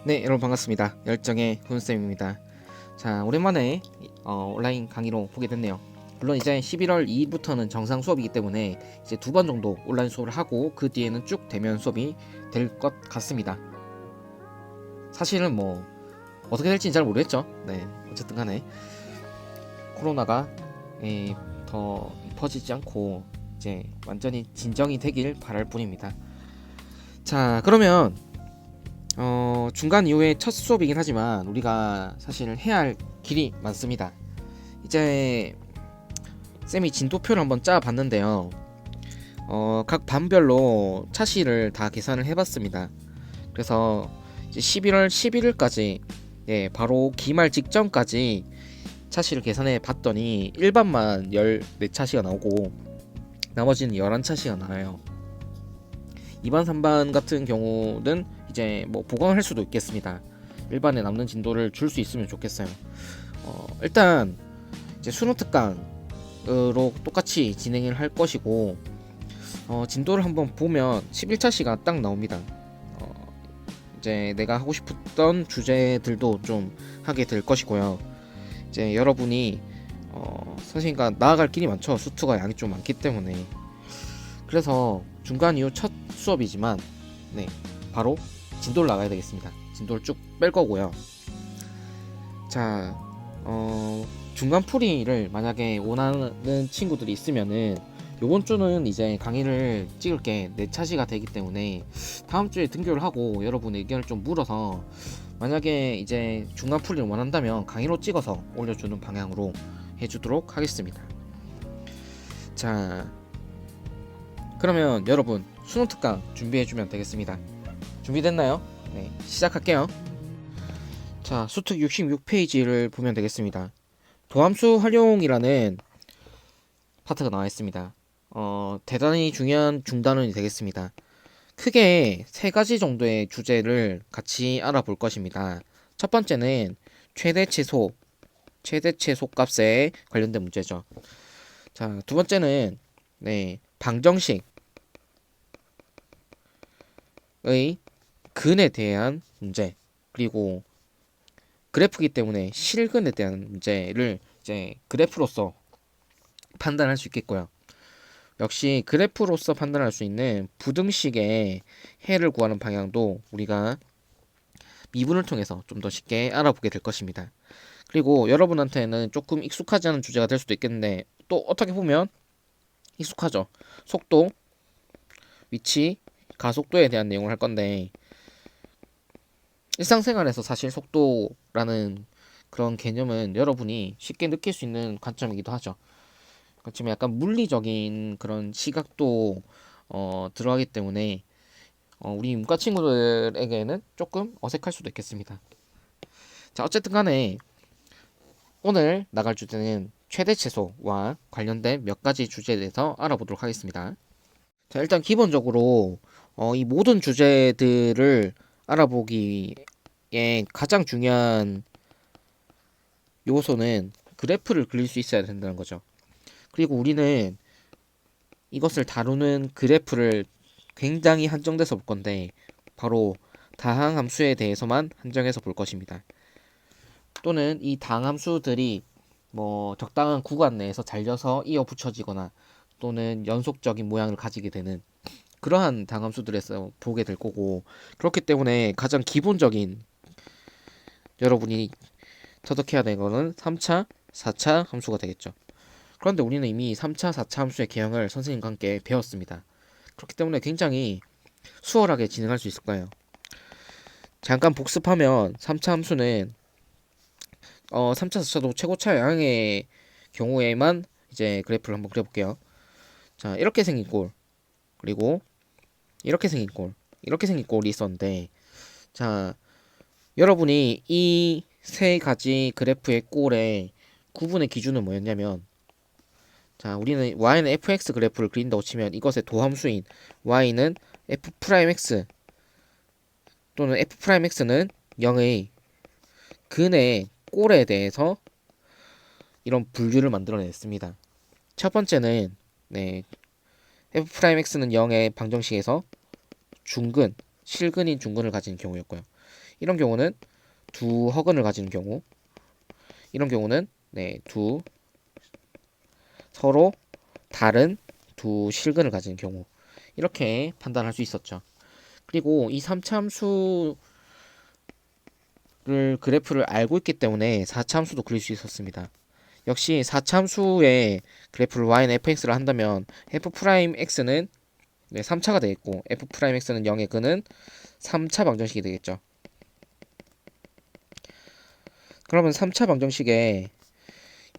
네, 여러분 반갑습니다. 열정의 훈쌤입니다. 자, 오랜만에 온라인 강의로 보게 됐네요. 물론 이제 11월 2일부터는 정상 수업이기 때문에 이제 2번 정도 온라인 수업을 하고 그 뒤에는 쭉 대면 수업이 될 것 같습니다. 사실은 뭐 어떻게 될지는 잘 모르겠죠. 네, 어쨌든 간에 코로나가 더 퍼지지 않고 이제 완전히 진정이 되길 바랄 뿐입니다. 자, 그러면 중간 이후에 첫 수업이긴 하지만 우리가 사실 해야 할 길이 많습니다. 이제 쌤이 진도표를 한번 짜 봤는데요. 각 반별로 차시를 다 계산을 해봤습니다. 그래서 이제 11월 11일까지 바로 기말 직전까지 차시를 계산해 봤더니 일반만 14차시가 나오고 나머지는 11차시가 나와요. 2반, 3반 같은 경우는 이제 뭐 보강을 할 수도 있겠습니다. 일반에 남는 진도를 줄 수 있으면 좋겠어요. 일단 이제 수능 특강으로 똑같이 진행을 할 것이고 진도를 한번 보면 11차 시간 딱 나옵니다. 이제 내가 하고 싶었던 주제들도 좀 하게 될 것이고요. 이제 여러분이 선생님과 나아갈 길이 많죠. 수투가 양이 좀 많기 때문에. 그래서 중간 이후 첫 수업이지만 바로 진도를 나가야 되겠습니다. 진도를 쭉 뺄 거고요. 자, 중간 풀이를 만약에 원하는 친구들이 있으면은 요번 주는 이제 강의를 찍을 게 4차시가 되기 때문에 다음 주에 등교를 하고 여러분의 의견을 좀 물어서 만약에 이제 중간 풀이를 원한다면 강의로 찍어서 올려주는 방향으로 해주도록 하겠습니다. 자, 그러면 여러분 수능 특강 준비해주면 되겠습니다. 준비됐나요? 네, 시작할게요. 자, 수특 66페이지를 보면 되겠습니다. 도함수 활용이라는 파트가 나와 있습니다. 대단히 중요한 중단원이 되겠습니다. 크게 3가지 정도의 주제를 같이 알아볼 것입니다. 첫 번째는 최대 최소 값에 관련된 문제죠. 자, 두 번째는 방정식의 근에 대한 문제, 그리고 그래프이기 때문에 실근에 대한 문제를 이제 그래프로서 판단할 수 있겠고요. 역시 그래프로서 판단할 수 있는 부등식의 해를 구하는 방향도 우리가 미분을 통해서 좀 더 쉽게 알아보게 될 것입니다. 그리고 여러분한테는 조금 익숙하지 않은 주제가 될 수도 있겠는데 또 어떻게 보면 익숙하죠. 속도, 위치, 가속도에 대한 내용을 할 건데 일상생활에서 사실 속도라는 그런 개념은 여러분이 쉽게 느낄 수 있는 관점이기도 하죠. 그렇지만 약간 물리적인 그런 시각도 들어가기 때문에 우리 문과 친구들에게는 조금 어색할 수도 있겠습니다. 자, 어쨌든 간에 오늘 나갈 주제는 최대 최소와 관련된 몇 가지 주제에 대해서 알아보도록 하겠습니다. 자, 일단 기본적으로 이 모든 주제들을 알아보기에 가장 중요한 요소는 그래프를 그릴 수 있어야 된다는 거죠. 그리고 우리는 이것을 다루는 그래프를 굉장히 한정돼서 볼 건데 바로 다항함수에 대해서만 한정해서 볼 것입니다. 또는 이 다항함수들이 뭐 적당한 구간 내에서 잘려서 이어 붙여지거나 또는 연속적인 모양을 가지게 되는 그러한 다항함수들에서 보게 될 거고, 그렇기 때문에 가장 기본적인 여러분이 터득해야 되는 거는 3차, 4차 함수가 되겠죠. 그런데 우리는 이미 3차, 4차 함수의 개형을 선생님과 함께 배웠습니다. 그렇기 때문에 굉장히 수월하게 진행할 수 있을 거예요. 잠깐 복습하면 3차 함수는 3차, 4차도 최고차 양의 경우에만 이제 그래프를 한번 그려볼게요. 자, 이렇게 생긴 꼴, 그리고 이렇게 생긴 꼴, 이렇게 생긴 꼴이 있었는데, 자, 여러분이 이 세 가지 그래프의 꼴의 구분의 기준은 뭐였냐면, 자, 우리는 y는 fx 그래프를 그린다고 치면 이것의 도함수인 y는 f'x 또는 f'x는 0의 근의 꼴에 대해서 이런 분류를 만들어냈습니다. 첫 번째는 f'x는 0의 방정식에서 중근, 실근인 중근을 가진 경우였고요. 이런 경우는 두 허근을 가지는 경우, 이런 경우는 두 서로 다른 두 실근을 가지는 경우, 이렇게 판단할 수 있었죠. 그리고 이 3차함수를 그래프를 알고 있기 때문에 4차함수도 그릴 수 있었습니다. 역시 4차함수의 그래프를 y는 fx를 한다면 f'x는 3차가 되겠고 f'x는 0의 근은 3차 방정식이 되겠죠. 그러면 3차 방정식의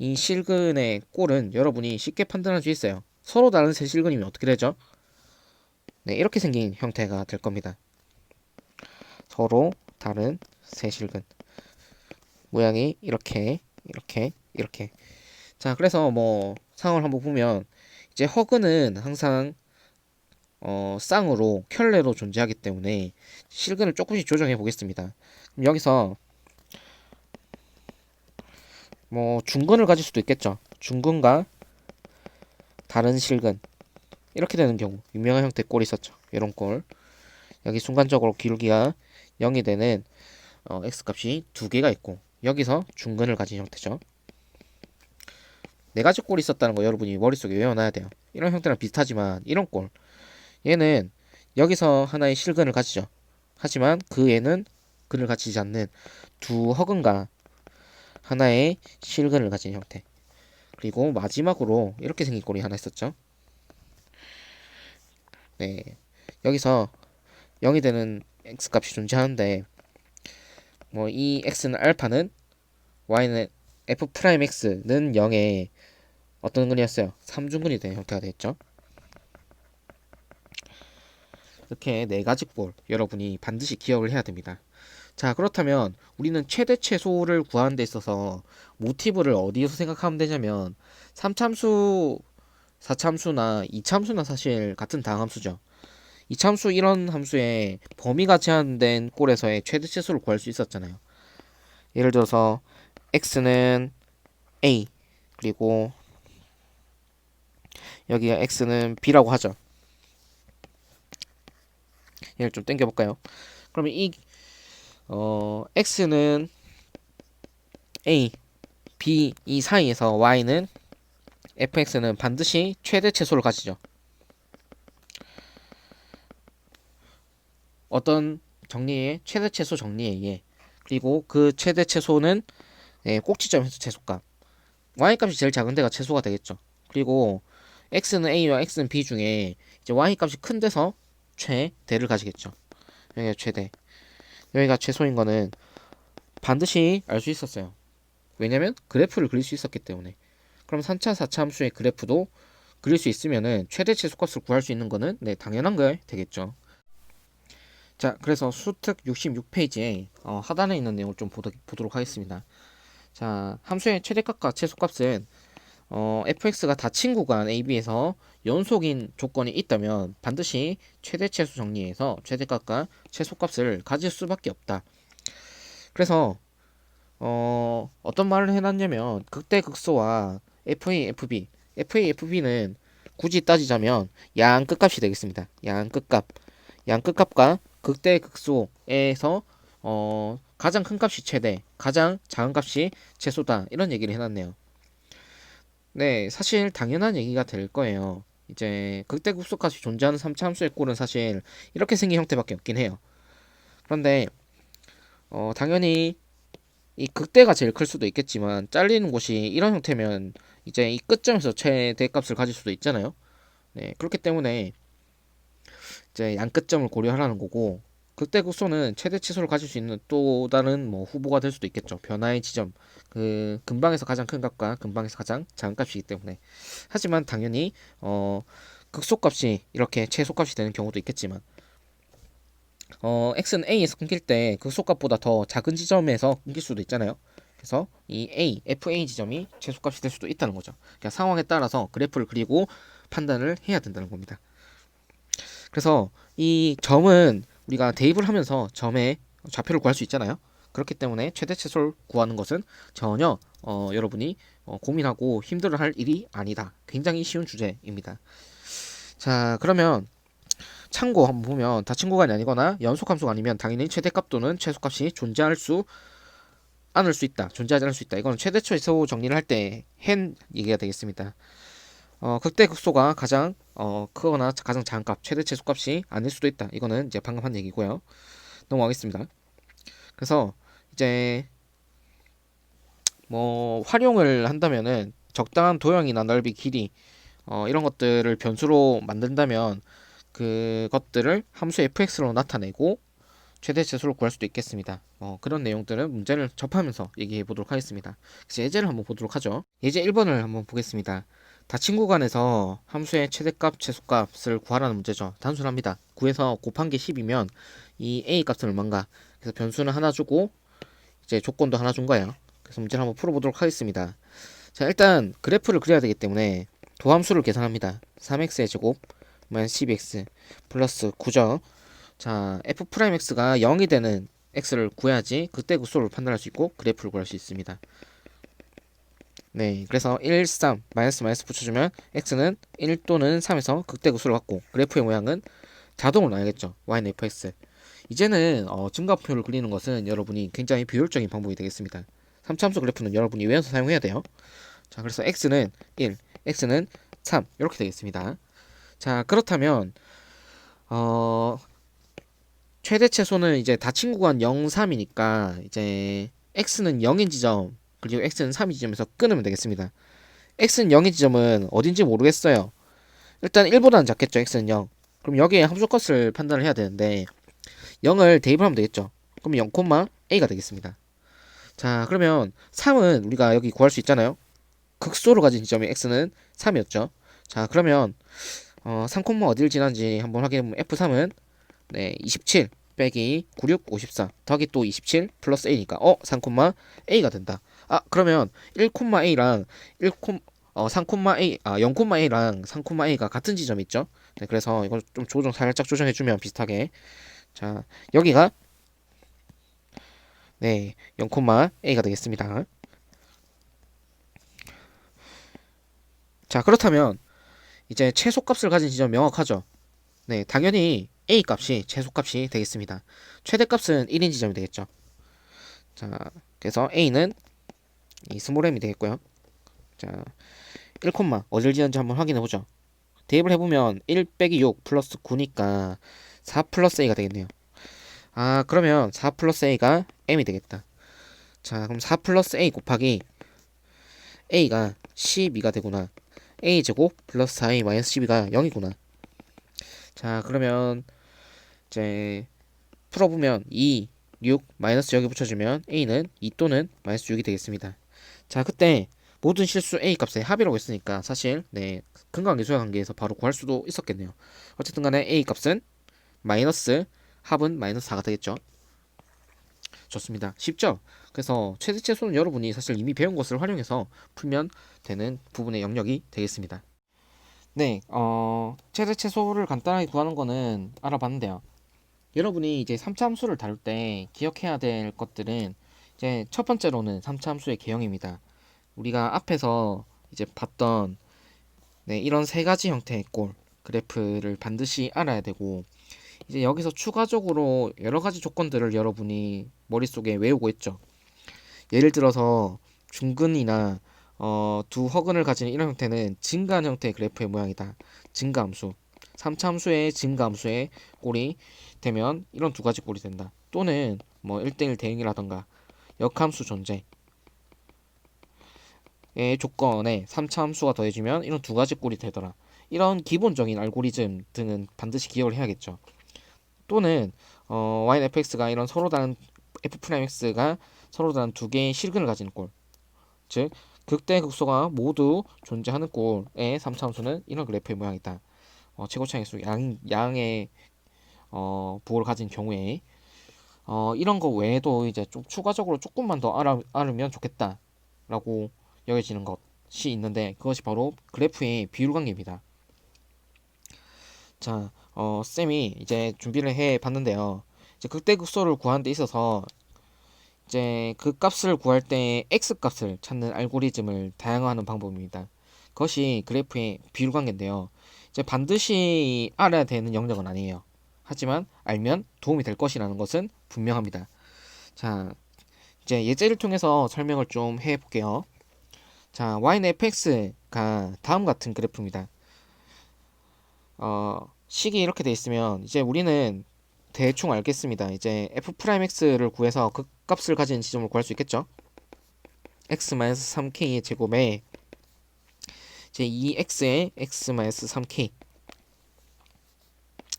이 실근의 꼴은 여러분이 쉽게 판단할 수 있어요. 서로 다른 세 실근이면 어떻게 되죠? 이렇게 생긴 형태가 될 겁니다. 서로 다른 세 실근. 모양이 이렇게, 이렇게, 이렇게. 자, 그래서 뭐 상황을 한번 보면 이제 허근은 항상 쌍으로 켤레로 존재하기 때문에 실근을 조금씩 조정해 보겠습니다. 그럼 여기서 뭐 중근을 가질 수도 있겠죠. 중근과 다른 실근 이렇게 되는 경우 유명한 형태의 꼴이 있었죠. 이런 꼴. 여기 순간적으로 기울기가 0이 되는 x 값이 두 개가 있고 여기서 중근을 가진 형태죠. 네 가지 꼴이 있었다는 거 여러분이 머릿속에 외워놔야 돼요. 이런 형태랑 비슷하지만 이런 꼴 얘는 여기서 하나의 실근을 가지죠. 하지만 그 얘는 근을 가지지 않는 두 허근과 하나의 실근을 가진 형태. 그리고 마지막으로 이렇게 생긴 꼴이 하나 있었죠. 여기서 0이 되는 x 값이 존재하는데 뭐 이 x는 알파는 y는 f'x는 0의 어떤 근이었어요? 3중근이 되는 형태가 되겠죠. 이렇게 네 가지 꼴 여러분이 반드시 기억을 해야 됩니다. 자, 그렇다면 우리는 최대 최소를 구하는 데 있어서 모티브를 어디에서 생각하면 되냐면 3참수, 4참수나 2참수나 사실 같은 다항함수죠. 2참수 이런 함수의 범위가 제한된 꼴에서의 최대 최소를 구할 수 있었잖아요. 예를 들어서 x는 a 그리고 여기가 x는 b라고 하죠. 얘를 좀 당겨볼까요? 그러면 이 x는 a, b 이 사이에서 y는 fx는 반드시 최대 최소를 가지죠. 어떤 정리의 최대 최소 정리에 의해 그리고 그 최대 최소는 꼭지점에서 최소값 y값이 제일 작은 데가 최소가 되겠죠. 그리고 x는 a와 x는 b 중에 이제 y값이 큰 데서 최대를 가지겠죠. 여기가 최대, 여기가 최소인 거는 반드시 알 수 있었어요. 왜냐면 그래프를 그릴 수 있었기 때문에. 그럼 3차, 4차 함수의 그래프도 그릴 수 있으면은 최대 최소값을 구할 수 있는 거는 당연한 거 되겠죠. 자, 그래서 수특 66페이지에 하단에 있는 내용을 좀 보도록 하겠습니다. 자, 함수의 최대값과 최소값은 fx가 닫힌 구간 AB에서 연속인 조건이 있다면 반드시 최대 최소 정리해서 최대값과 최소값을 가질 수밖에 없다. 그래서 어떤 말을 해놨냐면 극대극소와 FA, FB, FA, FB는 굳이 따지자면 양 끝값이 되겠습니다. 양 끝값, 양 끝값과 극대극소에서 가장 큰 값이 최대, 가장 작은 값이 최소다 이런 얘기를 해놨네요. 네, 사실 당연한 얘기가 될 거예요. 이제 극대극소값이 존재하는 3차 함수의 꼴은 사실 이렇게 생긴 형태밖에 없긴 해요. 그런데 당연히 이 극대가 제일 클 수도 있겠지만 잘리는 곳이 이런 형태면 이제 이 끝점에서 최대값을 가질 수도 있잖아요. 네, 그렇기 때문에 이제 양끝점을 고려하라는 거고 극대극소는 최대 치수를 가질 수 있는 또 다른 뭐 후보가 될 수도 있겠죠. 변화의 지점 그 근방에서 가장 큰 값과 근방에서 가장 작은 값이기 때문에 하지만 당연히 극소값이 이렇게 최소값이 되는 경우도 있겠지만 x는 a에서 끊길 때 극소값보다 더 작은 지점에서 끊길 수도 있잖아요. 그래서 이 a, fa 지점이 최소값이 될 수도 있다는 거죠. 그러니까 상황에 따라서 그래프를 그리고 판단을 해야 된다는 겁니다. 그래서 이 점은 우리가 대입을 하면서 점의 좌표를 구할 수 있잖아요. 그렇기 때문에 최대 최소를 구하는 것은 전혀 여러분이 고민하고 힘들어할 일이 아니다. 굉장히 쉬운 주제입니다. 자, 그러면 참고 한번 보면 닫힌 구간이 아니거나 연속 함수가 아니면 당연히 최대값 또는 최소값이 존재할 수 않을 수 있다. 존재하지 않을 수 있다. 이거는 최대 최소 정리를 할 때 한 얘기가 되겠습니다. 극대 극소가 가장 크거나 가장 작은 값 최대 최소값이 아닐 수도 있다. 이거는 이제 방금 한 얘기고요. 넘어가겠습니다. 그래서 이제 뭐 활용을 한다면은 적당한 도형이나 넓이, 길이 이런 것들을 변수로 만든다면 그것들을 함수 fx로 나타내고 최대 최소를 구할 수도 있겠습니다. 그런 내용들은 문제를 접하면서 얘기해 보도록 하겠습니다. 이제 예제를 한번 보도록 하죠. 예제 1번을 한번 보겠습니다. 닫힌 구간에서 함수의 최대값, 최소값을 구하라는 문제죠. 단순합니다. 9에서 곱한 게 10이면 이 a 값은 얼마인가? 그래서 변수는 하나 주고 이제 조건도 하나 준 거예요. 그래서 문제를 한번 풀어보도록 하겠습니다. 자, 일단 그래프를 그려야 되기 때문에 도함수를 계산합니다. 3x의 제곱 마이너스 12x 플러스 9죠. 자, f'x가 0이 되는 x를 구해야지 극대 극소를 판단할 수 있고 그래프를 구할 수 있습니다. 네, 그래서 1, 3 마이너스 붙여주면 x는 1 또는 3에서 극대 극소를 갖고 그래프의 모양은 자동으로 나야겠죠. y는 fx. 이제는 증가표를 그리는 것은 여러분이 굉장히 비효율적인 방법이 되겠습니다. 3차함수 그래프는 여러분이 외워서 사용해야 돼요. 자, 그래서 x는 1, x는 3 이렇게 되겠습니다. 자, 그렇다면 최대 최소는 이제 닫힌 구간 0, 3이니까 이제 x는 0인 지점 그리고 x는 3인 지점에서 끊으면 되겠습니다. x는 0인 지점은 어딘지 모르겠어요. 일단 1보다는 작겠죠. x는 0. 그럼 여기에 함수 값을 판단을 해야 되는데 0을 대입을 하면 되겠죠. 그럼 0, a가 되겠습니다. 자, 그러면 3은 우리가 여기 구할 수 있잖아요. 극소로 가진 지점의 x는 3이었죠. 자, 그러면 3, 어디를 지난지 한번 확인해보면 f3은 네, 27 빼기 96, 54 더하기 또 27 플러스 a니까 3, a가 된다. 그러면 1,a랑 3, a 0,a랑 3, a가 같은 지점이 있죠. 네, 그래서 이거 좀 살짝 조정해주면 비슷하게. 자, 여기가 네, 0, a가 되겠습니다. 자, 그렇다면 이제 최소값을 가진 지점 명확하죠. 네, 당연히 a 값이 최소값이 되겠습니다. 최대값은 1인 지점이 되겠죠. 자, 그래서 a는 이 스몰 m이 되겠고요. 자, 1, 어딜 지는지 한번 확인해 보죠. 대입을 해보면 1 빼기 6 플러스 9니까 4 플러스 a가 되겠네요. 그러면 4 플러스 a가 m이 되겠다. 자, 그럼 4 플러스 a 곱하기 a가 12가 되구나. a 제곱 플러스 4a 마이너스 12가 0이구나. 자, 그러면 이제 풀어보면 2, 6 마이너스 여기 붙여주면 a는 2 또는 마이너스 6이 되겠습니다. 자, 그때 모든 실수 a 값의 합이라고 했으니까 사실 네, 근관계 수학관계에서 바로 구할 수도 있었겠네요. 어쨌든 간에 a 값은 마이너스 합은 마이너스 4가 되겠죠. 좋습니다. 쉽죠? 그래서 최대 최소는 여러분이 사실 이미 배운 것을 활용해서 풀면 되는 부분의 영역이 되겠습니다. 네, 최대 최소를 간단하게 구하는 거는 알아봤는데요. 여러분이 이제 3차 함수를 다룰 때 기억해야 될 것들은 이제 첫 번째로는 3차 함수의 개형입니다. 우리가 앞에서 이제 봤던 네, 이런 세 가지 형태의 꼴 그래프를 반드시 알아야 되고 이제 여기서 추가적으로 여러 가지 조건들을 여러분이 머릿속에 외우고 있죠. 예를 들어서 중근이나 두 허근을 가진 이런 형태는 증가한 형태의 그래프의 모양이다. 증가함수. 3차 함수의 증가함수의 꼴이 되면 이런 두 가지 꼴이 된다. 또는 뭐 1대1 대응이라던가 역함수 존재의 조건에 3차 함수가 더해지면 이런 두 가지 꼴이 되더라. 이런 기본적인 알고리즘 등은 반드시 기억을 해야겠죠. 또는 y는 fx가 이런 서로 다른 f'x가 서로 다른 두 개의 실근을 가진 꼴, 즉 극대 극소가 모두 존재하는 꼴의 3차 함수는 이런 그래프의 모양이다. 최고차의 수 양의 부호를 가진 경우에 이런 거 외에도 이제 좀 추가적으로 조금만 더 알으면 좋겠다라고 여겨지는 것이 있는데 그것이 바로 그래프의 비율 관계입니다. 자, 쌤이 이제 준비를 해 봤는데요. 이제 극대극소를 구하는 데 있어서 이제 그 값을 구할 때 x 값을 찾는 알고리즘을 다양화하는 방법입니다. 그것이 그래프의 비율 관계인데요. 이제 반드시 알아야 되는 영역은 아니에요. 하지만 알면 도움이 될 것이라는 것은 분명합니다. 자, 이제 예제를 통해서 설명을 좀 해볼게요. 자, y는 fx가 다음 같은 그래프입니다. 식이 이렇게 돼 있으면 이제 우리는 대충 알겠습니다. 이제 f'x를 구해서 그 값을 가진 지점을 구할 수 있겠죠? x-3k의 제곱에 이제 2x에 x-3k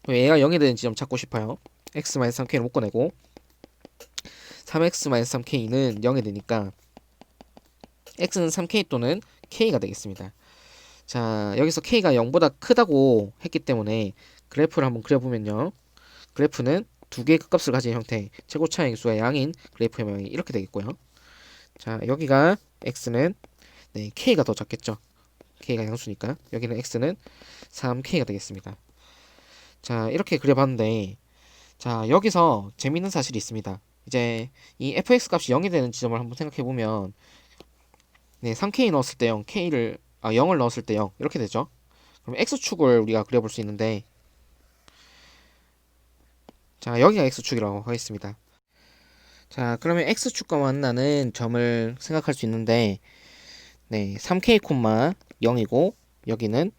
얘가 0이 되는 지점 찾고 싶어요. x-3k를 못 꺼내고 3x-3k는 0이 되니까 x는 3k 또는 k가 되겠습니다. 자, 여기서 k가 0보다 크다고 했기 때문에 그래프를 한번 그려보면요. 그래프는 두 개의 극값을 가진 형태, 최고차의 수가 양인 그래프의 모양이 이렇게 되겠고요. 자, 여기가 x는 k가 더 작겠죠. k가 양수니까 여기는 x는 3k가 되겠습니다. 자, 이렇게 그려봤는데, 자, 여기서 재밌는 사실이 있습니다. 이제 이 fx 값이 0이 되는 지점을 한번 생각해보면 3k 넣었을 때 0, 0을 넣었을 때 0 이렇게 되죠. 그럼 x축을 우리가 그려볼 수 있는데, 자, 여기가 x축이라고 하겠습니다. 자, 그러면 x축과 만나는 점을 생각할 수 있는데 3k, 0이고 여기는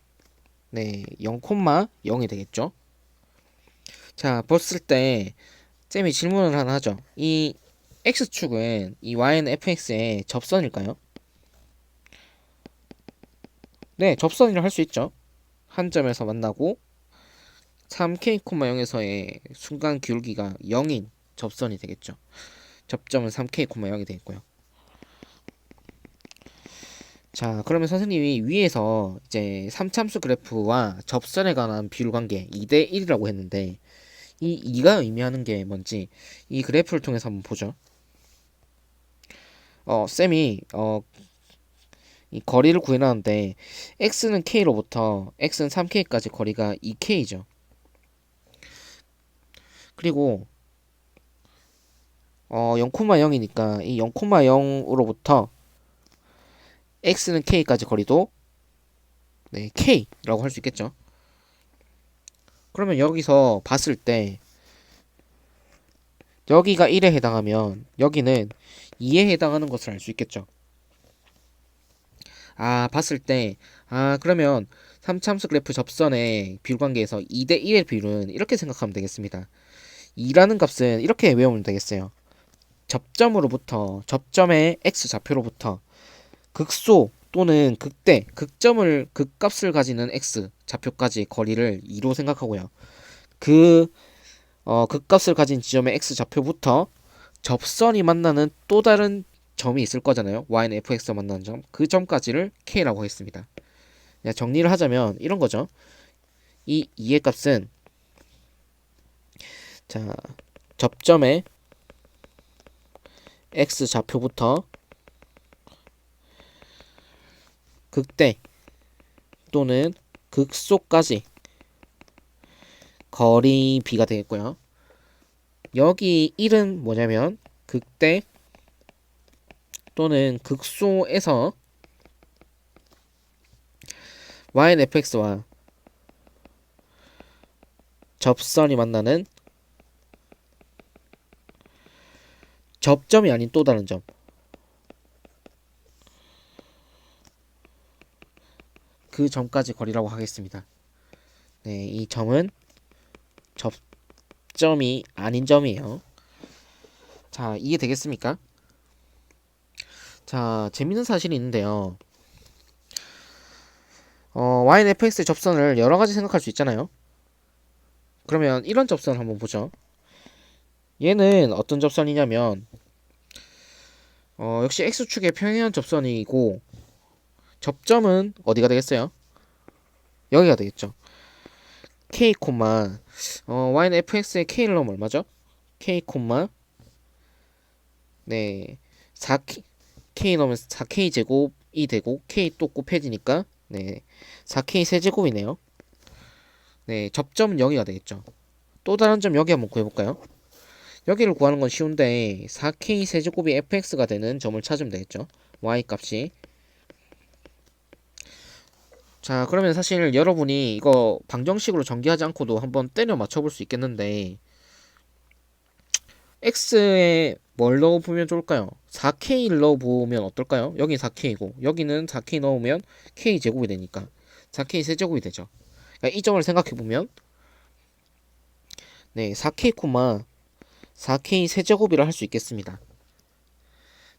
0, 0이 되겠죠. 자, 봤을 때 쌤이 질문을 하나 하죠. 이 x축은 이 y는 fx의 접선일까요? 네, 접선이라 할 수 있죠. 한 점에서 만나고 3k, 0에서의 순간 기울기가 0인 접선이 되겠죠. 접점은 3k, 0이 되겠고요. 자, 그러면 선생님이 위에서 이제 3참수 그래프와 접선에 관한 비율 관계 2대 1이라고 했는데 이 2가 의미하는 게 뭔지 이 그래프를 통해서 한번 보죠. 쌤이 이 거리를 구해놨는데 x는 k로부터 x는 3k까지 거리가 2k죠. 그리고 0,0이니까 이 0,0으로부터 x는 k까지 거리도 k라고 할 수 있겠죠. 그러면 여기서 봤을 때 여기가 1에 해당하면 여기는 2에 해당하는 것을 알 수 있겠죠. 봤을 때 그러면 3참수 그래프 접선의 비율 관계에서 2대 1의 비율은 이렇게 생각하면 되겠습니다. 2라는 값은 이렇게 외우면 되겠어요. 접점의 x 좌표로부터 극소 또는 극대, 극값을 가지는 x 좌표까지 거리를 2로 생각하고요. 극값을 가진 지점의 x 좌표부터 접선이 만나는 또 다른 점이 있을 거잖아요. y는 fx가 만나는 점. 그 점까지를 k라고 했습니다. 정리를 하자면 이런 거죠. 이 2의 값은 자, 접점의 x 좌표부터 극대 또는 극소까지 거리 b가 되겠고요. 여기 1은 뭐냐면 극대 또는 극소에서 y는 fx와 접선이 만나는 접점이 아닌 또 다른 점. 그 점까지 거리라고 하겠습니다. 이 점은 접점이 아닌 점이에요. 자, 이해되겠습니까? 자, 재밌는 사실이 있는데요. y는 fx의 접선을 여러 가지 생각할 수 있잖아요. 그러면 이런 접선 한번 보죠. 얘는 어떤 접선이냐면 역시 x축의 평행한 접선이고 접점은 어디가 되겠어요? 여기가 되겠죠. k, y는 fx의 k를 넣으면 얼마죠? k, 4k 넣으면 4k 제곱이 되고 k 또 곱해지니까 4k 세제곱이네요. 접점은 여기가 되겠죠. 또 다른 점 여기 한번 구해볼까요? 여기를 구하는 건 쉬운데 4k 세제곱이 fx가 되는 점을 찾으면 되겠죠. y 값이 자, 그러면 사실 여러분이 이거 방정식으로 전개하지 않고도 한번 때려 맞춰볼 수 있겠는데 x에 뭘 넣어보면 좋을까요? 4k를 넣어보면 어떨까요? 여기 4k이고 여기는 4k 넣으면 k제곱이 되니까 4k 세제곱이 되죠. 그러니까 이 점을 생각해보면 네, 4k, 4k 세제곱이라 할 수 있겠습니다.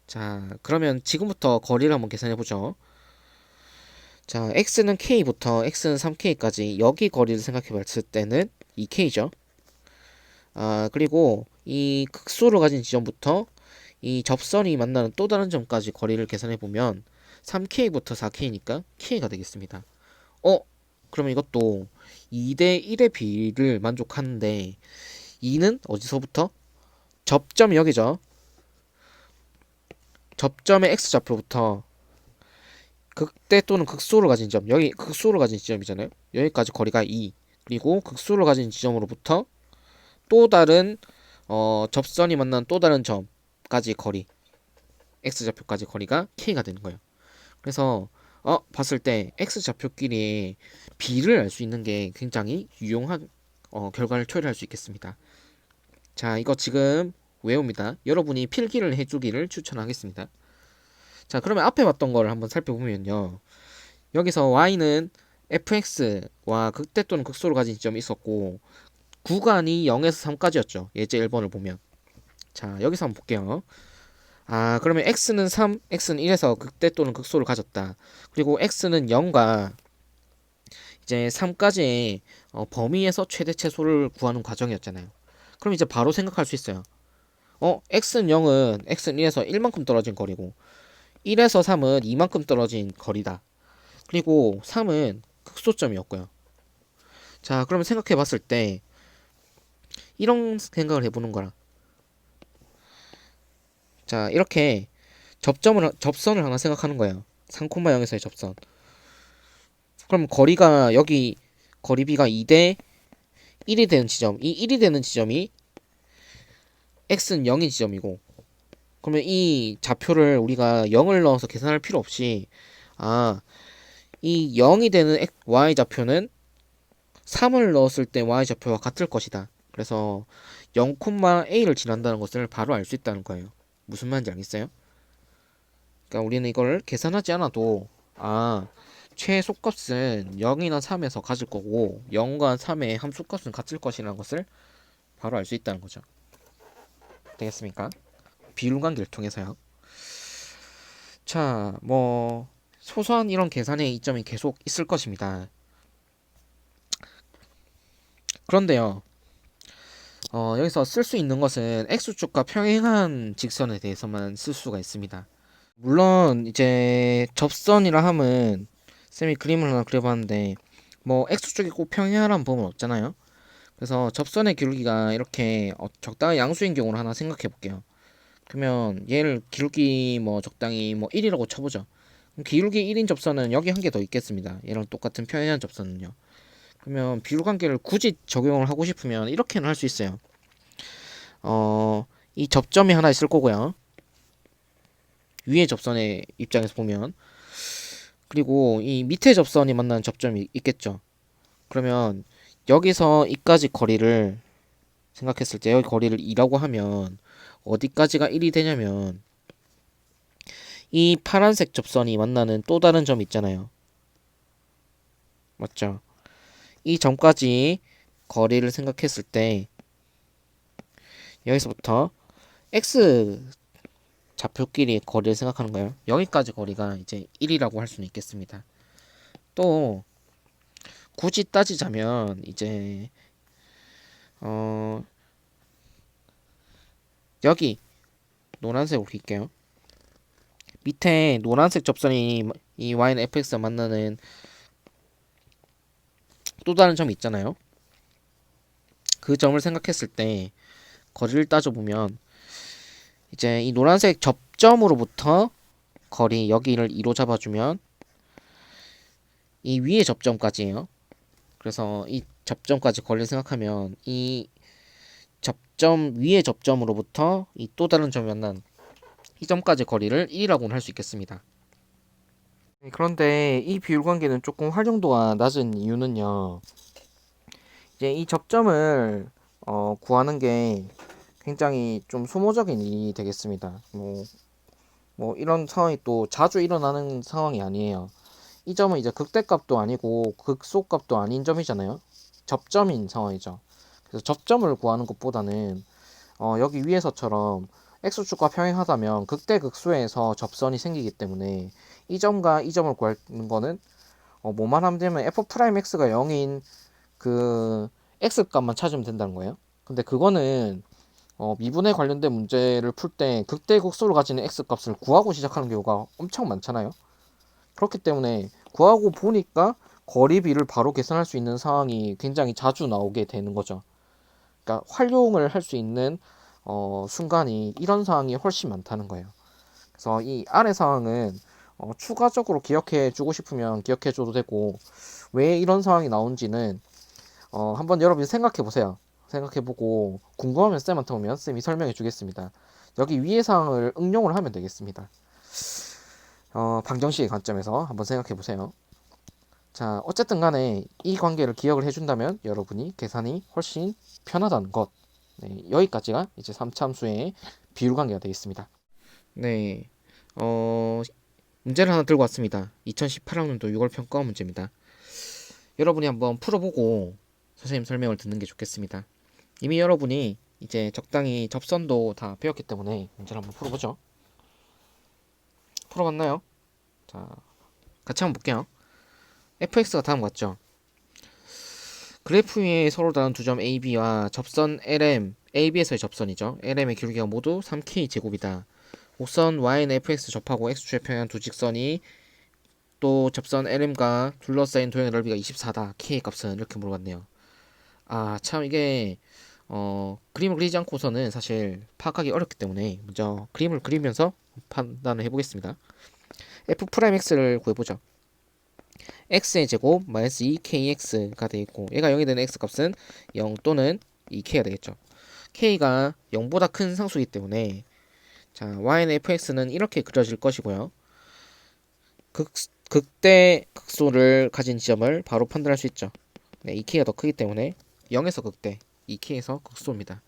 자, 그러면 지금부터 거리를 한번 계산해보죠. 자, x는 k부터 x는 3k까지 여기 거리를 생각해봤을 때는 2k죠. 아, 그리고 이 극소를 가진 지점부터 이 접선이 만나는 또 다른 점까지 거리를 계산해보면 3k부터 4k니까 k가 되겠습니다. 그러면 이것도 2대 1의 비를 만족하는데 2는 어디서부터? 접점이 여기죠. 접점의 x좌표부터 극대 또는 극소를 가진 점, 여기 극소를 가진 지점이잖아요. 여기까지 거리가 2. 그리고 극소를 가진 지점으로부터 또 다른 접선이 만난 또 다른 점까지 거리, x좌표까지 거리가 k가 되는 거예요. 그래서 봤을 때 x좌표끼리 비를 알 수 있는 게 굉장히 유용한 결과를 초래할 수 있겠습니다. 자, 이거 지금 외웁니다. 여러분이 필기를 해주기를 추천하겠습니다. 자, 그러면 앞에 봤던 거를 한번 살펴보면요. 여기서 y는 fx와 극대 또는 극소를 가진 지점이 있었고 구간이 0에서 3까지였죠. 예제 1번을 보면. 자, 여기서 한번 볼게요. 아, 그러면 x는 3, x는 1에서 극대 또는 극소를 가졌다. 그리고 x는 0과 이제 3까지의 범위에서 최대 최소를 구하는 과정이었잖아요. 그럼 이제 바로 생각할 수 있어요. x는 0은 x는 1에서 1만큼 떨어진 거리고 1에서 3은 2만큼 떨어진 거리다. 그리고 3은 극소점이었고요. 자, 그러면 생각해 봤을 때 이런 생각을 해보는 거라. 자, 이렇게 접선을 하나 생각하는 거예요. 3,0에서의 접선. 그럼 거리가 여기 거리비가 2대 1이 되는 지점. 이 1이 되는 지점이 x는 0인 지점이고 그러면 이 좌표를 우리가 0을 넣어서 계산할 필요 없이 이 0이 되는 y 좌표는 3을 넣었을 때 y 좌표와 같을 것이다. 그래서 0,a를 지난다는 것을 바로 알 수 있다는 거예요. 무슨 말인지 알겠어요? 그러니까 우리는 이걸 계산하지 않아도 최소값은 0이나 3에서 가질 거고 0과 3의 함수값은 같을 것이라는 것을 바로 알 수 있다는 거죠. 되겠습니까? 비율관계를 통해서요. 자, 뭐 소소한 이런 계산의 이점이 계속 있을 것입니다. 그런데요, 여기서 쓸 수 있는 것은 x축과 평행한 직선에 대해서만 쓸 수가 있습니다. 물론 이제 접선이라 함은 쌤이 그림을 하나 그려봤는데 뭐 x축이 꼭 평행하라는 법은 없잖아요. 그래서 접선의 기울기가 이렇게 적당히 양수인 경우를 하나 생각해 볼게요. 그러면 얘를 기울기 뭐 적당히 뭐 1이라고 쳐보죠. 그럼 기울기 1인 접선은 여기 한 개 더 있겠습니다. 얘랑 똑같은 평행한 접선은요. 그러면 비율관계를 굳이 적용을 하고 싶으면 이렇게는 할 수 있어요. 이 접점이 하나 있을 거고요. 위에 접선의 입장에서 보면 그리고 이 밑에 접선이 만나는 접점이 있겠죠. 그러면 여기서 이까지 거리를 생각했을 때 여기 거리를 2라고 하면 어디까지가 1이 되냐면 이 파란색 접선이 만나는 또 다른 점 있잖아요. 맞죠? 이 점까지 거리를 생각했을 때 여기서부터 x 좌표끼리 거리를 생각하는 거예요. 여기까지 거리가 이제 1이라고 할 수는 있겠습니다. 또 굳이 따지자면 이제 어 여기 노란색으로 그릴게요. 밑에 노란색 접선이 이 y는 fx와 만나는 또 다른 점이 있잖아요. 그 점을 생각했을 때 거리를 따져보면 이제 이 노란색 접점으로부터 거리 여기를 2로 잡아주면 이 위에 접점까지예요. 그래서 이 접점까지 거리를 생각하면 이 접점 위의 접점으로부터 이 또 다른 점이 만난 이 점까지 거리를 1이라고는 할 수 있겠습니다. 그런데 이 비율 관계는 조금 활용도가 낮은 이유는요. 이제 이 접점을 구하는 게 굉장히 좀 소모적인 일이 되겠습니다. 뭐 이런 상황이 또 자주 일어나는 상황이 아니에요. 이 점은 이제 극대값도 아니고 극소값도 아닌 점이잖아요. 접점인 상황이죠. 그래서 접점을 구하는 것보다는 여기 위에서처럼 x축과 평행하다면 극대극소에서 접선이 생기기 때문에 이 점과 이 점을 구하는 거는 뭐만 하면 되면 f'x가 0인 그 x값만 찾으면 된다는 거예요. 근데 그거는 미분에 관련된 문제를 풀 때 극대극소를 가지는 x값을 구하고 시작하는 경우가 엄청 많잖아요. 그렇기 때문에 구하고 보니까 거리비를 바로 계산할 수 있는 상황이 굉장히 자주 나오게 되는 거죠. 그러니까 활용을 할 수 있는 순간이 이런 상황이 훨씬 많다는 거예요. 그래서 이 아래 상황은 추가적으로 기억해 주고 싶으면 기억해 줘도 되고 왜 이런 상황이 나온지는 한번 여러분이 생각해 보세요. 생각해 보고 궁금하면 쌤한테 오면 쌤이 설명해 주겠습니다. 여기 위의 사항을 응용을 하면 되겠습니다. 방정식의 관점에서 한번 생각해 보세요. 자, 어쨌든 간에 이 관계를 기억을 해준다면 여러분이 계산이 훨씬 편하다는 것. 네, 여기까지가 이제 3참수의 비율 관계가 되겠습니다. 네, 문제를 하나 들고 왔습니다. 2018학년도 6월 평가 문제입니다. 여러분이 한번 풀어보고 선생님 설명을 듣는 게 좋겠습니다. 이미 여러분이 이제 적당히 접선도 다 배웠기 때문에 문제를 한번 풀어보죠. 풀어봤나요? 자, 같이 한번 볼게요. fx가 다음 같죠? 그래프 위에 서로 다른 두 점 AB와 접선 LM, AB에서의 접선이죠. LM의 길이가 모두 3K 제곱이다. 곡선 Y는 fx 접하고 x축에 평행한 두 직선이 또 접선 LM과 둘러싸인 도형의 넓이가 24다. K 값은 이렇게 물어봤네요. 아, 참 이게 그림을 그리지 않고서는 사실 파악하기 어렵기 때문에 먼저 그림을 그리면서 판단을 해보겠습니다. f'x를 구해보죠. x의 제곱 마이너스 2kx가 되겠고 얘가 0이 되는 x값은 0 또는 2k가 되겠죠. k가 0보다 큰 상수이기 때문에 자 y는 fx는 이렇게 그려질 것이고요. 극대 극소를 가진 지점을 바로 판단할 수 있죠. 네, 2k가 더 크기 때문에 0에서 극대, 2k에서 극소입니다.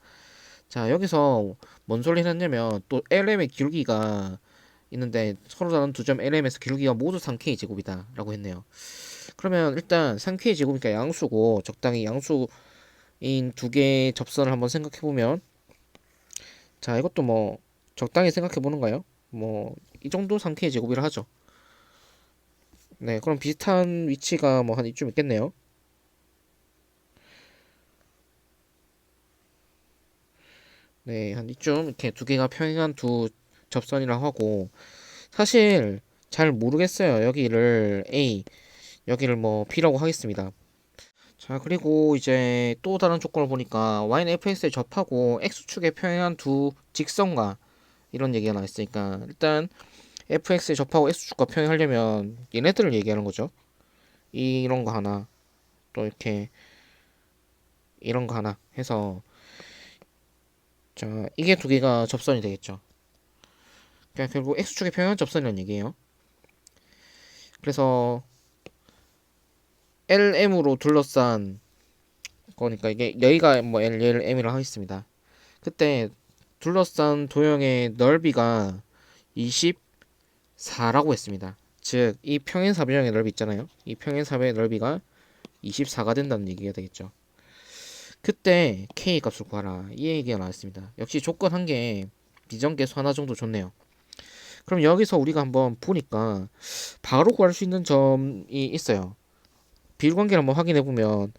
자 여기서 뭔 소리를 했냐면 또 LM의 기울기가 있는데 서로 다른 두 점 LM에서 기울기가 모두 3K 제곱이다 라고 했네요. 그러면 일단 3K 제곱이니까 양수고 적당히 양수인 두 개의 접선을 한번 생각해 보면 자 이것도 뭐 적당히 생각해 보는가요? 뭐 이 정도 3K 제곱이라 하죠. 네 그럼 비슷한 위치가 뭐 한 이쯤 있겠네요. 네 한 이쯤 이렇게 두 개가 평행한 두 접선이라고 하고 사실 잘 모르겠어요. 여기를 A 여기를 뭐 B라고 하겠습니다. 자, 그리고 이제 또 다른 조건을 보니까 y는 fx에 접하고 x축에 평행한 두 직선과 이런 얘기가 나와 있으니까 일단 fx에 접하고 x축과 평행하려면 얘네들을 얘기하는 거죠. 이런 거 하나 또 이렇게 이런 거 하나 해서 자 이게 두 개가 접선이 되겠죠. 그러니까 결국 x축에 평행한 접선이라는 얘기예요. 그래서 LM으로 둘러싼 거니까 이게 여기가 뭐 L, 얘를 M이라고 하겠습니다. 그때 둘러싼 도형의 넓이가 24라고 했습니다. 즉, 이 평행사변형의 넓이 있잖아요. 이 평행사변의 넓이가 24가 된다는 얘기가 되겠죠. 그때 K 값을 구하라. 이 얘기가 나왔습니다. 역시 조건 한 개, 비정계수 하나 정도 좋네요. 그럼 여기서 우리가 한번 보니까 바로 구할 수 있는 점이 있어요. 비율관계를 한번 확인해 보면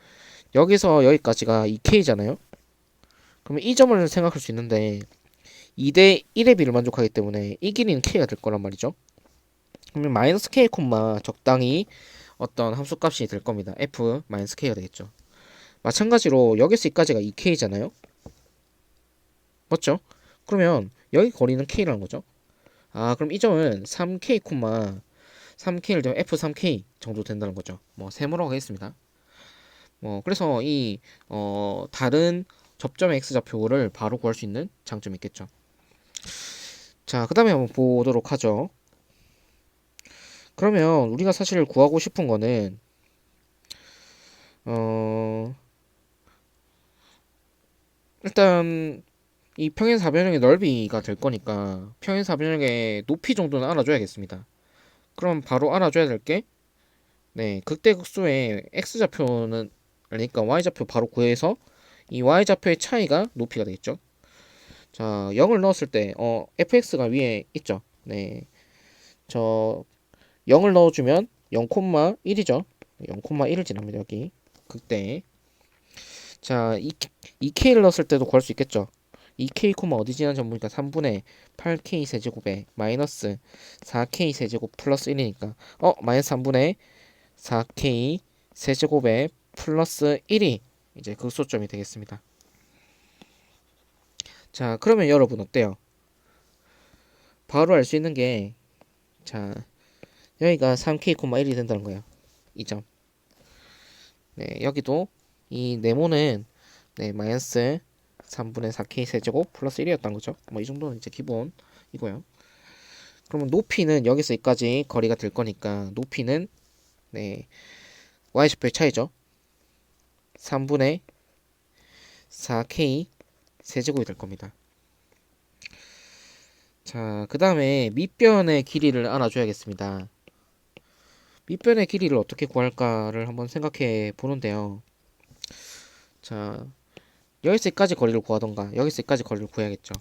여기서 여기까지가 2K잖아요. 그러면 이 점을 생각할 수 있는데 2대 1의 비를 만족하기 때문에 이 길이는 K가 될 거란 말이죠. 그러면 마이너스 K 콤마 적당히 어떤 함수값이 될 겁니다. F 마이너스 K가 되겠죠. 마찬가지로 여기서 여기까지가 2K잖아요. 맞죠? 그러면 여기 거리는 K라는 거죠. 아 그럼 이 점은 3K 콤마 3K를 되면 F3K 정도 된다는 거죠. 뭐 세모라고 하겠습니다. 그래서 이 다른 접점의 X좌표를 바로 구할 수 있는 장점이 있겠죠. 자, 그 다음에 한번 보도록 하죠. 그러면 우리가 사실 구하고 싶은 거는 어 일단 이 평행사변형의 넓이가 될 거니까 평행사변형의 높이 정도는 알아줘야겠습니다. 그럼 바로 알아줘야 될 게 네, 극대극소의 x좌표는 그러니까 y좌표 바로 구해서 이 y좌표의 차이가 높이가 되겠죠. 자, 0을 넣었을 때 fx가 위에 있죠. 네. 저 0을 넣어주면 0,1이죠. 0,1을 지납니다. 여기 극대. 자, 2k를 넣었을 때도 구할 수 있겠죠. 2k, 어디 지나는지 보니까 3분의 8k 세제곱에 마이너스 4k 세제곱 플러스 1이니까 마이너스 3분의 4k 세제곱에 플러스 1이 이제 극소점이 되겠습니다. 자, 그러면 여러분 어때요? 바로 알 수 있는 게 자, 여기가 3k, 1이 된다는 거예요. 이 점. 네, 여기도 이 네모는 네, 마이너스 3분의 4k 세제곱 플러스 1이었던 거죠. 뭐 이 정도는 이제 기본이고요. 그러면 높이는 여기서 여기까지 거리가 될 거니까 높이는 네, y좌표의 차이죠. 3분의 4k 세제곱이 될 겁니다. 자, 그 다음에 밑변의 길이를 알아줘야겠습니다. 밑변의 길이를 어떻게 구할까를 한번 생각해 보는데요. 자, 여기서 여기까지 거리를 구하던가 여기서 여기까지 거리를 구해야겠죠.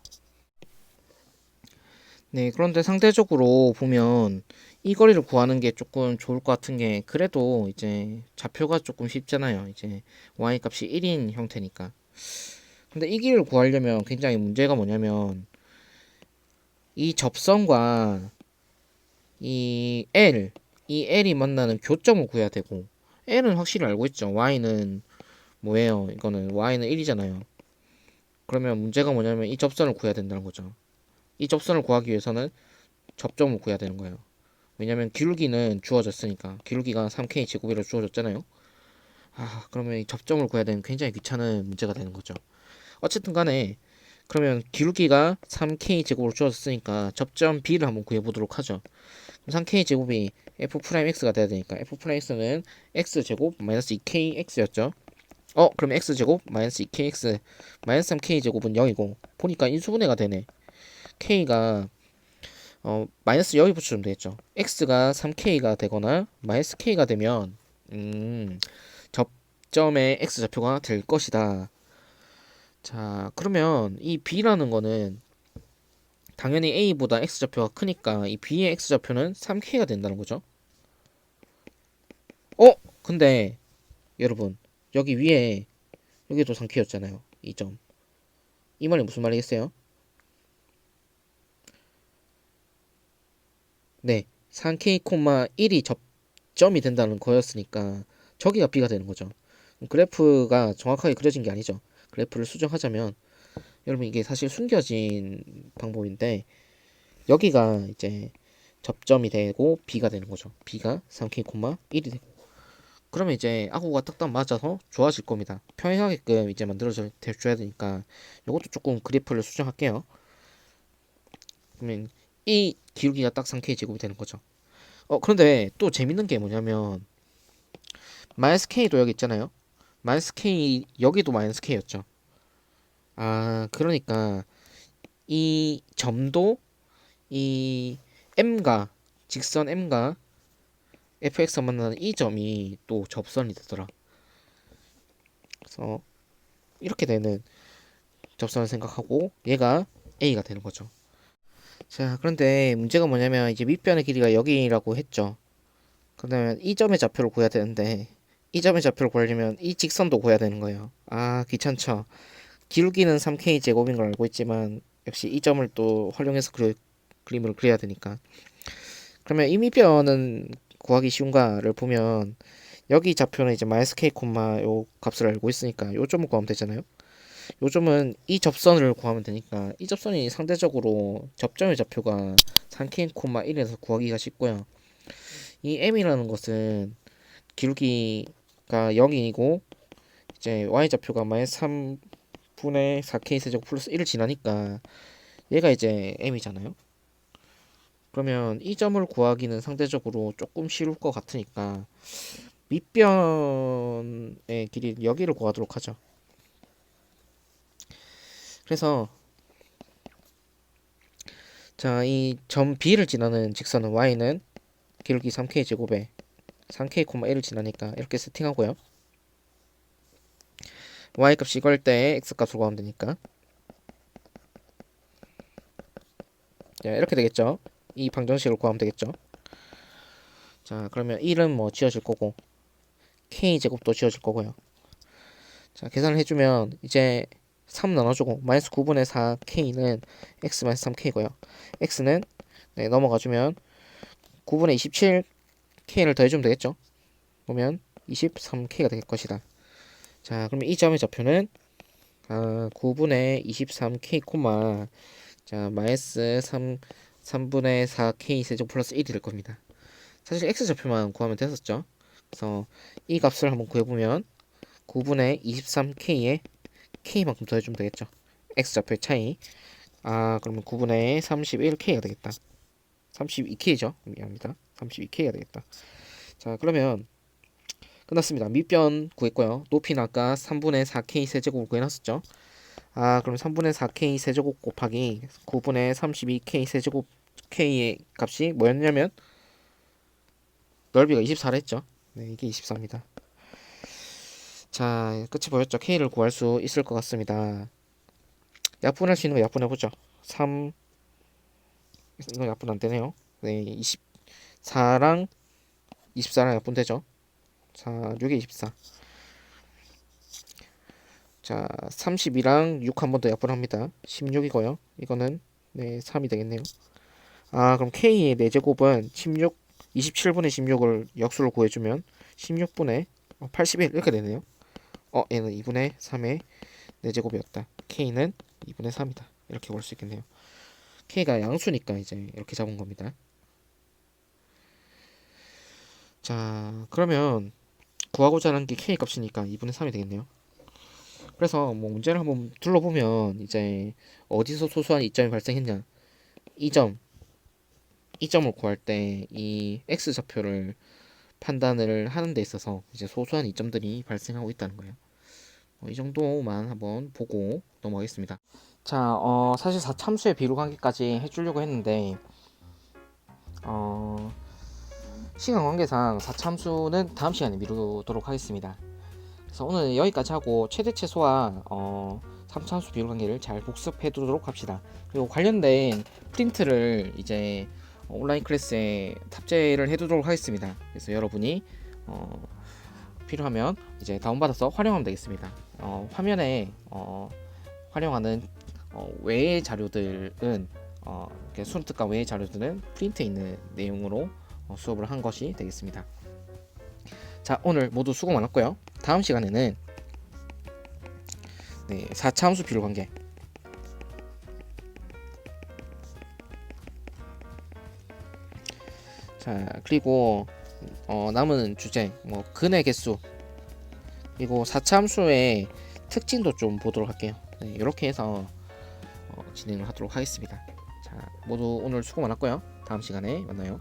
네, 그런데 상대적으로 보면 이 거리를 구하는 게 조금 좋을 것 같은 게 그래도 이제 좌표가 조금 쉽잖아요. 이제 y 값이 1인 형태니까. 근데 이 길이를 구하려면 굉장히 문제가 뭐냐면 이 접선과 이 L이 만나는 교점을 구해야 되고 L은 확실히 알고 있죠. Y는 뭐예요? 이거는 Y는 1이잖아요. 그러면 문제가 뭐냐면 이 접선을 구해야 된다는 거죠. 이 접선을 구하기 위해서는 접점을 구해야 되는 거예요. 왜냐면 기울기는 주어졌으니까 기울기가 3k 제곱이라 주어졌잖아요. 그러면 이 접점을 구해야 되는 굉장히 귀찮은 문제가 되는 거죠. 어쨌든 간에 그러면 기울기가 3k 제곱으로 주어졌으니까 접점 b를 한번 구해보도록 하죠. 3k 제곱이 f'x가 돼야 되니까 f'x는 x 제곱 마이너스 2kx였죠. 그럼 x 제곱 마이너스 2kx 마이너스 3k 제곱은 0이고 보니까 인수분해가 되네. k가 마이너스 여기 붙여주면 되겠죠. x가 3k가 되거나 마이너스 k가 되면 접점의 x 좌표가 될 것이다. 자, 그러면 이 b라는 거는 당연히 a보다 x 좌표가 크니까 이 b의 x 좌표는 3k가 된다는 거죠. 근데 여러분 여기 위에 여기도 3k였잖아요. 이 점. 이 말이 무슨 말이겠어요? 네, 3k, 1이 접점이 된다는 거였으니까 저기가 b가 되는 거죠. 그래프가 정확하게 그려진 게 아니죠. 그래프를 수정하자면 여러분 이게 사실 숨겨진 방법인데 여기가 이제 접점이 되고 b가 되는 거죠. b가 3k, 1이 되고 그러면 이제 아구가 딱딱 맞아서 좋아질 겁니다. 평행하게끔 이제 만들어줘야 되니까 이것도 조금 그래프를 수정할게요. 그러면 이 기울기가 딱 3k 제곱이 되는 거죠. 그런데 또 재밌는 게 뭐냐면 마이너스 k도 여기 있잖아요. 마이너스 k 여기도 마이너스 k였죠. 그러니까 이 점도 이 m과 직선 m과 fx가 만나는 이 점이 또 접선이 되더라. 그래서 이렇게 되는 접선을 생각하고 얘가 a가 되는 거죠. 자, 그런데 문제가 뭐냐면 이제 밑변의 길이가 여기라고 했죠. 그러면 이 점의 좌표를 구해야 되는데 이 점의 좌표를 구하려면 이 직선도 구해야 되는 거예요. 귀찮죠. 기울기는 3k 제곱인 걸 알고 있지만 역시 이 점을 또 활용해서 그림을 그려야 되니까. 그러면 이 밑변은 구하기 쉬운가를 보면 여기 좌표는 이제 마이너스 k 요 값을 알고 있으니까 요 점을 구하면 되잖아요. 요 점은 이 접선을 구하면 되니까 이 접선이 상대적으로 접점의 좌표가 3k, 1에서 구하기가 쉽고요. 이 m이라는 것은 기울기가 0이고 이제 y 좌표가 마이너스 3분의 4k 세제곱 플러스 1을 지나니까 얘가 이제 m이잖아요. 그러면 이 점을 구하기는 상대적으로 조금 쉬울 것 같으니까 밑변의 길이 여기를 구하도록 하죠. 그래서 자, 이 점 B를 지나는 직선은 y는 기울기 3k 제곱에 3k, 1을 지나니까 이렇게 세팅하고요. y 값이 이걸 때 x 값을 구하면 되니까 자, 이렇게 되겠죠. 이 방정식을 구하면 되겠죠. 자, 그러면 1은 뭐 지워질 거고 k 제곱도 지워질 거고요. 자, 계산을 해주면 이제 3 나눠주고 마이너스 9분의 4 k는 x 마이너스 3k고요. x는 네, 넘어가주면 9분의 27 k를 더해주면 되겠죠. 그러면 23k가 될 것이다. 자, 그러면 이 점의 좌표는 9분의 23k 콤마 자 마이너스 3분의 4k 세제곱 플러스 1이 될 겁니다. 사실 x 좌표만 구하면 됐었죠. 그래서 이 값을 한번 구해보면 9분의 23k에 k만큼 더해주면 되겠죠. x 좌표의 차이. 그러면 9분의 31k가 되겠다. 32k죠. 미안합니다. 32k가 되겠다. 자, 그러면 끝났습니다. 밑변 구했고요. 높이는 아까 3분의 4k 세제곱을 구해놨었죠. 그럼 3분의 4k 세제곱 곱하기 9분의 32k 세제곱 k의 값이 뭐였냐면 넓이가 24라 했죠. 네, 이게 24입니다. 자, 끝이 보였죠. k를 구할 수 있을 것 같습니다. 약분할 수 있는 거 약분해보죠. 3 이거 약분 안 되네요. 네, 24랑 24랑 약분되죠. 4, 6에 24. 자, 32랑 6 한 번 더 약분합니다. 16이고요. 이거는 네, 3이 되겠네요. 그럼 k의 4제곱은 16, 27분의 16을 역수로 구해주면 16분의 81 이렇게 되네요. 얘는 2분의 3의 4제곱이었다. k는 2분의 3이다. 이렇게 볼 수 있겠네요. k가 양수니까 이제 이렇게 잡은 겁니다. 자, 그러면 구하고자 하는 게 k 값이니까 2분의 3이 되겠네요. 그래서 뭐 문제를 한번 둘러보면 이제 어디서 소수한 이점이 발생했냐, 이 점을 구할 때 이 x 좌표를 판단을 하는 데 있어서 이제 소수한 이점들이 발생하고 있다는 거예요. 이 정도만 한번 보고 넘어가겠습니다. 자, 사실 4참수의 비로 관계까지 해주려고 했는데 시간 관계상 4참수는 다음 시간에 미루도록 하겠습니다. 그래서 오늘 여기까지 하고 최대 최소와 3참수 비율 관계를 잘 복습해 두도록 합시다. 그리고 관련된 프린트를 이제 온라인 클래스에 탑재를 해 두도록 하겠습니다. 그래서 여러분이 필요하면 이제 다운받아서 활용하면 되겠습니다. 화면에 활용하는 외의 자료들은 수능특강 외의 자료들은 프린트에 있는 내용으로 수업을 한 것이 되겠습니다. 자, 오늘 모두 수고 많았고요. 다음 시간에는 4차 함수 비율 관계, 자, 그리고 남은 주제 뭐 근의 개수, 그리고 4차 함수의 특징도 좀 보도록 할게요. 이렇게 해서 진행을 하도록 하겠습니다. 자, 모두 오늘 수고 많았고요. 다음 시간에 만나요.